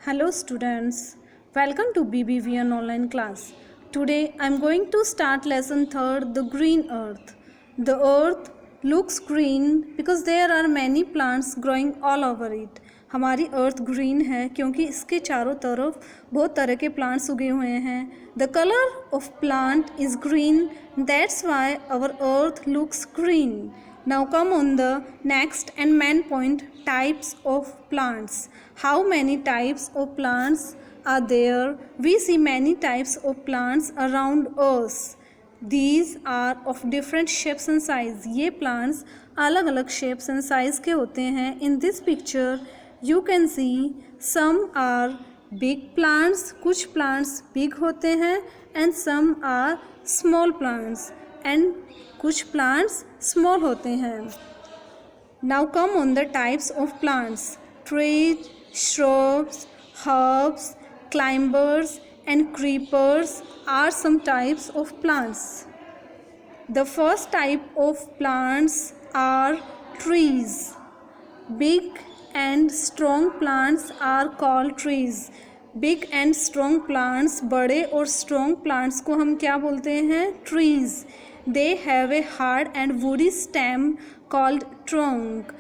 Hello students, welcome to BBVN online class. Today I am going to start lesson 3rd, the green earth. The earth looks green because there are many plants growing all over it. हमारी अर्थ green है क्योंकि इसके चारों तरफ बहुत तरह के plants उगे हुए हैं. The color of plant is green, that's why our earth looks green. Now come on the next and main point, types of plants. How many types of plants are there? We see many types of plants around us. These are of different shapes and size. ये plants अलग अलग shapes and size के होते हैं. In this picture you can see some are big plants, कुछ plants big होते हैं and some are small plants and कुछ plants small होते हैं. Now come on the types of plants. Trees, shrubs, herbs, climbers and creepers are some types of plants. The first type of plants are trees. Big and strong plants are called trees. Big and strong plants, बड़े और strong plants को हम क्या बोलते हैं? Trees. They have a hard and woody stem called trunk.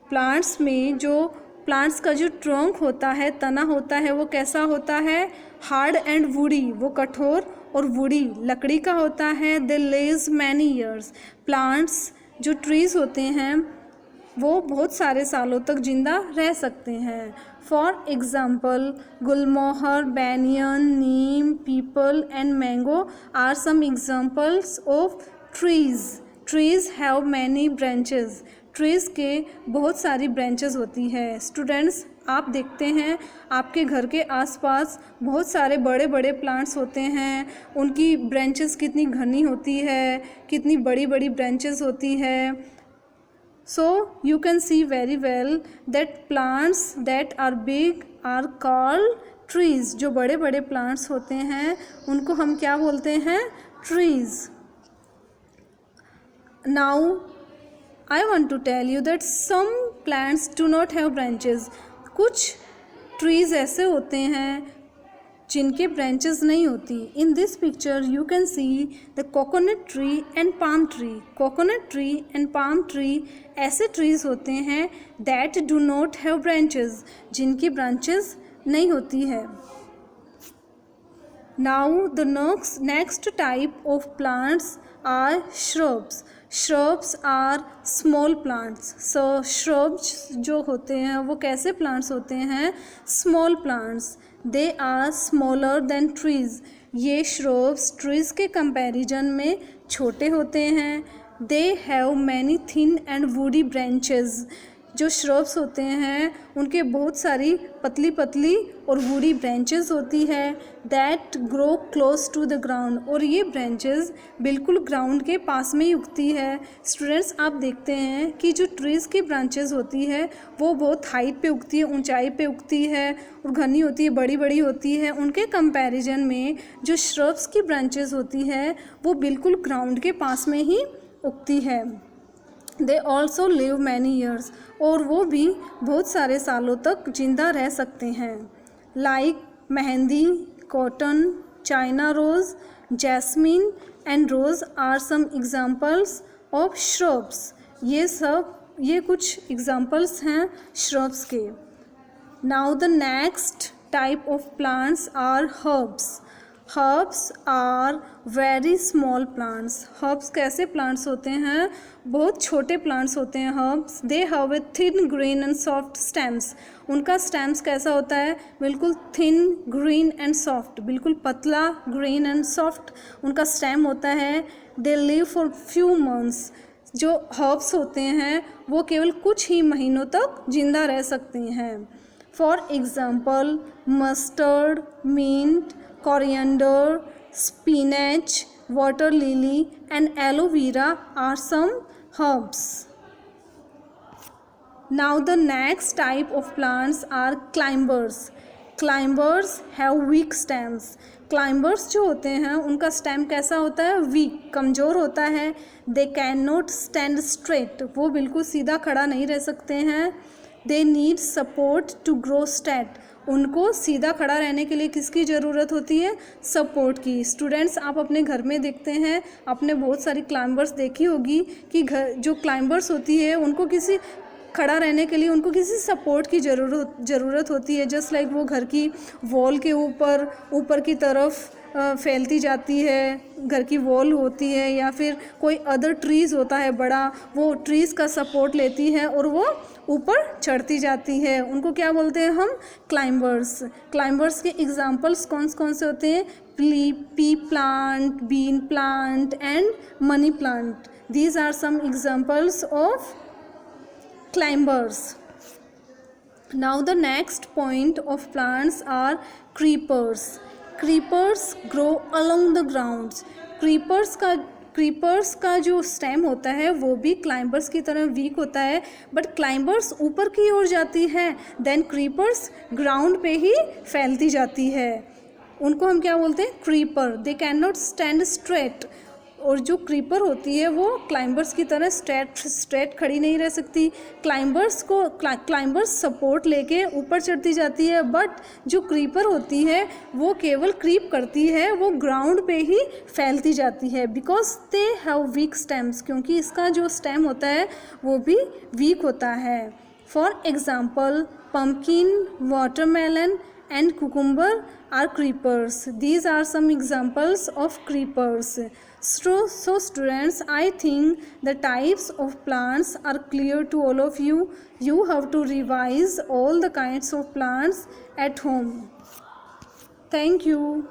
Plants में जो plants का जो ट्रंक होता है, तना होता है, वो कैसा होता है? Hard and woody. वो कठोर और वुडी लकड़ी का होता है. दे लिव्स मैनी ईयर्स. प्लांट्स जो ट्रीज होते हैं वो बहुत सारे सालों तक जिंदा रह सकते हैं. For example gulmohar, banyan, neem, peepal and mango are some examples of trees. Trees have many branches. Trees के बहुत सारी ब्रांचेस होती है. स्टूडेंट्स, आप देखते हैं आपके घर के आसपास बहुत सारे बड़े बड़े प्लांट्स होते हैं. उनकी ब्रांचेस कितनी घनी होती है, कितनी बड़ी बड़ी ब्रांचेस होती है. So you can see very well that plants that are big are called trees. जो बड़े बड़े प्लांट्स होते हैं उनको हम क्या बोलते हैं? Trees. Now I want to tell you that some plants do not have branches. कुछ trees ऐसे होते हैं जिनके branches नहीं होती. In this picture you can see the coconut tree and palm tree. Coconut tree and palm tree ऐसे trees होते हैं that do not have branches, जिनकी branches नहीं होती है. Now the next type of plants are shrubs. Shrubs are small plants. So shrubs जो होते हैं वो कैसे plants होते हैं? Small plants. They are smaller than trees. ये shrubs trees के comparison में छोटे होते हैं. They have many thin and woody branches. जो shrubs होते हैं उनके बहुत सारी पतली पतली और वुडी ब्रांचेस होती है. That grow close to the ground. और ये ब्रांचेस बिल्कुल ग्राउंड के पास में ही उगती है. स्टूडेंट्स, आप देखते हैं कि जो ट्रीज़ की ब्रांचेस होती है वो बहुत हाइट पे उगती है, ऊंचाई पे उगती है और घनी होती है, बड़ी बड़ी होती है. उनके कंपैरिजन में जो श्रब्स की ब्रांचेस होती है वो बिल्कुल ग्राउंड के पास में ही उगती है. They also live many years. और वो भी बहुत सारे सालों तक जिंदा रह सकते हैं. Like mehndi, cotton, china rose, jasmine and rose are some examples of shrubs. ये कुछ एग्जाम्पल्स हैं श्रब्स के. Now the next type of plants are herbs. Herbs are very small plants. Herbs कैसे प्लांट्स होते हैं? बहुत छोटे प्लांट्स होते हैं herbs. They have a thin green and soft stems. उनका स्टेम्स कैसा होता है? बिल्कुल थिन, ग्रीन एंड सॉफ्ट. बिल्कुल पतला, ग्रीन एंड सॉफ्ट उनका स्टेम होता है. They live for few months. जो हर्ब्स होते हैं वो केवल कुछ ही महीनों तक जिंदा रह सकते हैं. For example mustard, mint, coriander, spinach, water lily and aloe vera are some herbs. Now the next type of plants are climbers. Climbers have weak stems. Climbers जो होते हैं उनका stem कैसा होता है? Weak, कमज़ोर होता है. They cannot stand straight. वो बिल्कुल सीधा खड़ा नहीं रह सकते हैं. They need support to grow straight. उनको सीधा खड़ा रहने के लिए किसकी ज़रूरत होती है? सपोर्ट की। स्टूडेंट्स, आप अपने घर में देखते हैं, आपने बहुत सारी क्लाइंबर्स देखी होगी कि घर जो क्लाइंबर्स होती है उनको किसी खड़ा रहने के लिए उनको किसी सपोर्ट की ज़रूरत होती है। जस्ट लाइक वो घर की वॉल के ऊपर की तरफ फैलती जाती है, घर की वॉल होती है या फिर कोई अदर ट्रीज़ होता है बड़ा, वो ट्रीज़ का सपोर्ट लेती है और वो ऊपर चढ़ती जाती है। उनको क्या बोलते हैं हम? क्लाइंबर्स। क्लाइंबर्स के एग्जांपल्स कौन से होते हैं? Pea plant, bean plant and money plant. These are some examples of climbers. Now the next point of plants are creepers. Creepers grow along the grounds. Creepers का जो स्टेम होता है वो भी क्लाइंबर्स की तरह वीक होता है, बट क्लाइंबर्स ऊपर की ओर जाती है, देन क्रीपर्स ग्राउंड पे ही फैलती जाती है। उनको हम क्या बोलते हैं? Creeper. They can not stand straight. और जो क्रीपर होती है वो क्लाइंबर्स की तरह स्ट्रेट खड़ी नहीं रह सकती। क्लाइंबर्स सपोर्ट लेके ऊपर चढ़ती जाती है, बट जो क्रीपर होती है वो केवल क्रीप करती है, वो ग्राउंड पे ही फैलती जाती है, because they have week stems, क्योंकि इसका जो स्टेम होता है वो भी वीक होता है। For example, pumpkin, watermelon and cucumber are creepers. These are some examples of creepers. So students, I think the types of plants are clear to all of you. You have to revise all the kinds of plants at home. Thank you.